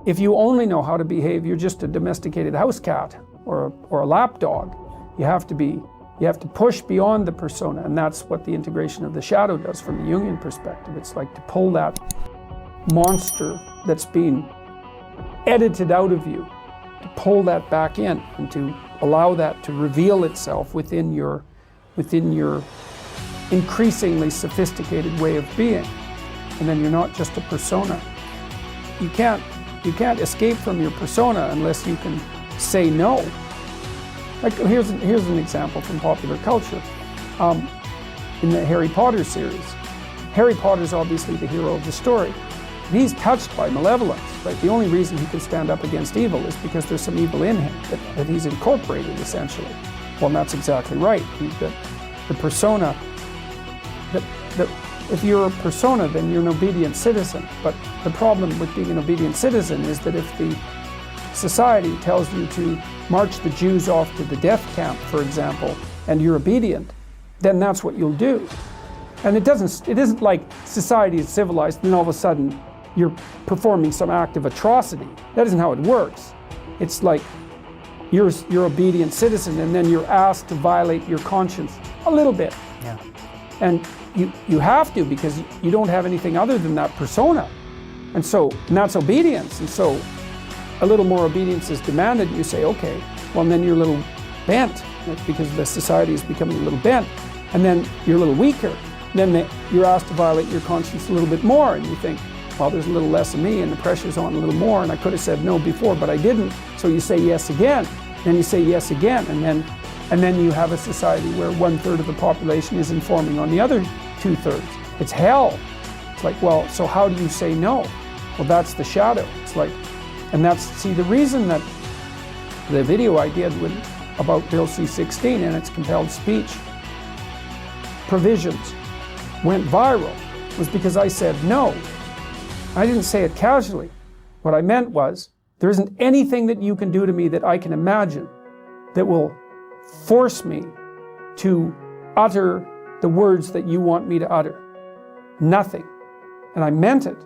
if you only know how to behave, you're just a domesticated house cat or a lap dog. You have to push beyond the persona, and that's what the integration of the shadow does from the Jungian perspective. It's like to pull that monster that's being edited out of you, to pull that back in and to allow that to reveal itself within your increasingly sophisticated way of being. And then you're not just a persona. You can't escape from your persona unless you can say no. Like here's an example from popular culture. In the Harry Potter series, Harry Potter's obviously the hero of the story. He's touched by malevolence, right? The only reason he can stand up against evil is because there's some evil in him that he's incorporated, essentially. Well, that's exactly right. The persona, if you're a persona, then you're an obedient citizen. But the problem with being an obedient citizen is that if the society tells you to march the Jews off to the death camp, for example, and you're obedient, then that's what you'll do. And it isn't like society is civilized and all of a sudden you're performing some act of atrocity. That isn't how it works. It's like you're obedient citizen and then you're asked to violate your conscience a little bit. Yeah. And you have to, because you don't have anything other than that persona. And that's obedience. And so a little more obedience is demanded. You say, okay, well, and then you're a little bent, because the society is becoming a little bent. And then you're a little weaker. Then you're asked to violate your conscience a little bit more, and you think, well, there's a little less of me and the pressure's on a little more, and I could have said no before, but I didn't. So you say yes again, then you say yes again, and then you have a society where 1/3 of the population is informing on the other 2/3. It's hell. It's like, well, so how do you say no? Well, that's the shadow. It's like, and the reason that the video I did about Bill C-16 and its compelled speech provisions went viral was because I said no. I didn't say it casually. What I meant was, there isn't anything that you can do to me that I can imagine that will force me to utter the words that you want me to utter. Nothing. And I meant it.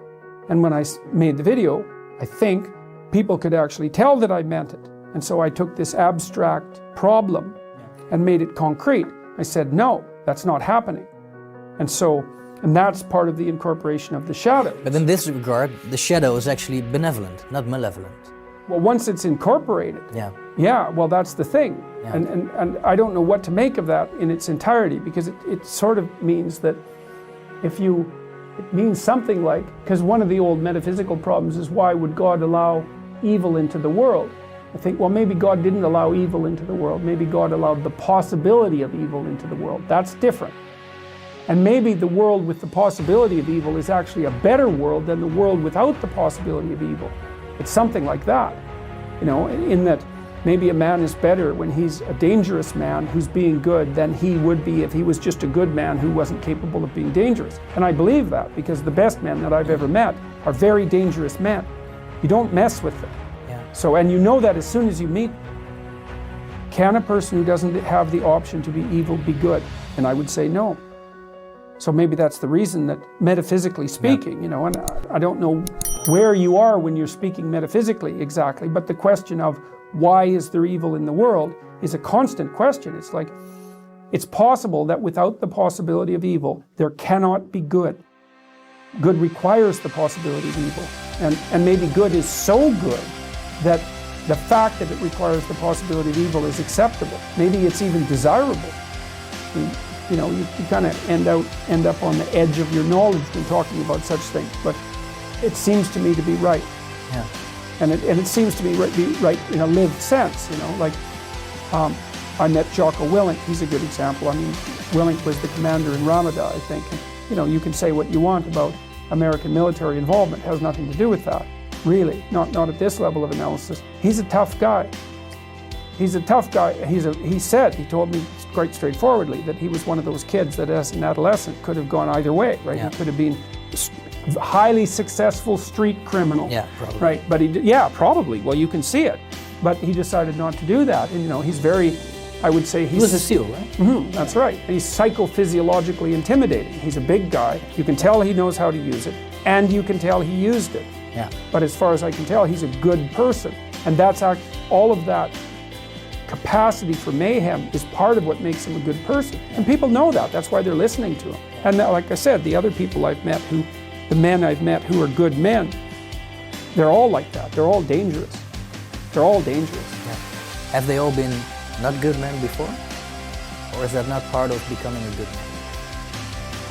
And when I made the video, I think people could actually tell that I meant it. And so I took this abstract problem and made it concrete. I said, no, that's not happening. And that's part of the incorporation of the shadow. But in this regard, the shadow is actually benevolent, not malevolent. Well, once it's incorporated. Yeah, well, that's the thing. Yeah. And I don't know what to make of that in its entirety, because it sort of means that it means something like, because one of the old metaphysical problems is, why would God allow evil into the world? I think, well, maybe God didn't allow evil into the world. Maybe God allowed the possibility of evil into the world. That's different. And maybe the world with the possibility of evil is actually a better world than the world without the possibility of evil. It's something like that, in that maybe a man is better when he's a dangerous man who's being good than he would be if he was just a good man who wasn't capable of being dangerous. And I believe that, because the best men that I've ever met are very dangerous men. You don't mess with them. So, and you know that as soon as you meet. Can a person who doesn't have the option to be evil be good? And I would say no. So maybe that's the reason that, metaphysically speaking, and I don't know where you are when you're speaking metaphysically exactly, but the question of why is there evil in the world is a constant question. It's like, it's possible that without the possibility of evil, there cannot be good. Good requires the possibility of evil. And maybe good is so good that the fact that it requires the possibility of evil is acceptable. Maybe it's even desirable. You kind of end up on the edge of your knowledge when talking about such things. But it seems to me to be right. Yeah. And it seems to me be right in a lived sense. I met Jocko Willink. He's a good example. I mean, Willink was the commander in Ramada, I think. And, you can say what you want about American military involvement. It has nothing to do with that. Really, not at this level of analysis. He's a tough guy. He's a tough guy. He told me quite straightforwardly that he was one of those kids that as an adolescent could have gone either way, right? Yeah. He could have been a highly successful street criminal. Yeah, probably. Right, but probably. Well, you can see it. But he decided not to do that. And, he's very, I would say he was a SEAL, right? Mm-hmm, that's right. And he's psychophysiologically intimidating. He's a big guy. You can tell he knows how to use it, and you can tell he used it. Yeah. But as far as I can tell, he's a good person. And that's all of that capacity for mayhem is part of what makes him a good person. And people know that. That's why they're listening to him. And like I said, the other people I've met the men I've met who are good men, they're all like that. They're all dangerous. They're all dangerous. Yeah. Have they all been not good men before? Or is that not part of becoming a good man?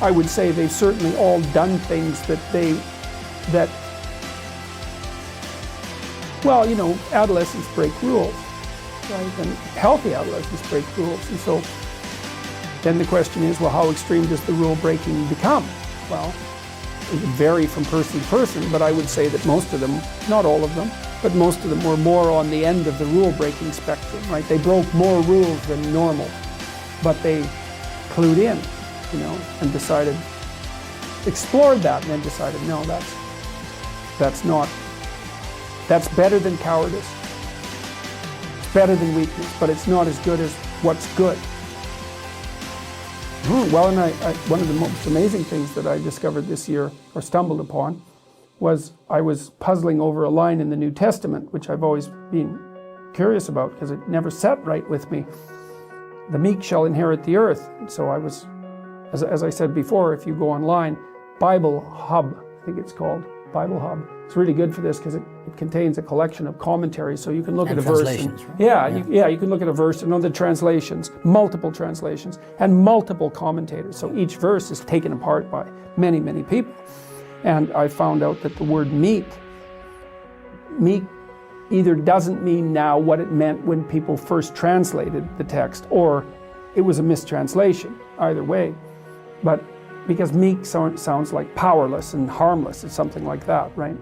I would say they've certainly all done things that well, you know, adolescents break rules, right? And healthy adolescents break rules. And so then the question is, well, how extreme does the rule breaking become? Well, it would vary from person to person, but I would say that most of them, not all of them, but most of them were more on the end of the rule breaking spectrum, right? They broke more rules than normal, but they clued in, you know, and decided, explored that, and then decided, no, that's better than cowardice. It's better than weakness, but it's not as good as what's good. Well, and one of the most amazing things that I discovered this year, or stumbled upon, was I was puzzling over a line in the New Testament, which I've always been curious about because it never sat right with me. The meek shall inherit the earth. So I was, as I said before, if you go online, Bible Hub, I think it's called, Bible Hub. It's really good for this because it contains a collection of commentaries, so you can look at a verse. And, right? You can look at a verse and know the translations, multiple translations, and multiple commentators. So each verse is taken apart by many, many people. And I found out that the word meek either doesn't mean now what it meant when people first translated the text, or it was a mistranslation, either way. But because meek sounds like powerless and harmless, it's something like that, right?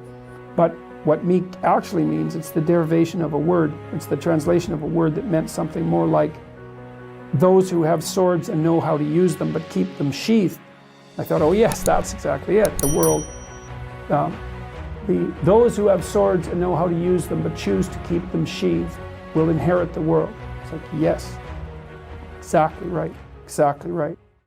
But what meek actually means, it's the derivation of a word, it's the translation of a word that meant something more like those who have swords and know how to use them but keep them sheathed. I thought, oh yes, that's exactly it. The world, those who have swords and know how to use them but choose to keep them sheathed will inherit the world. It's like, yes, exactly right, exactly right.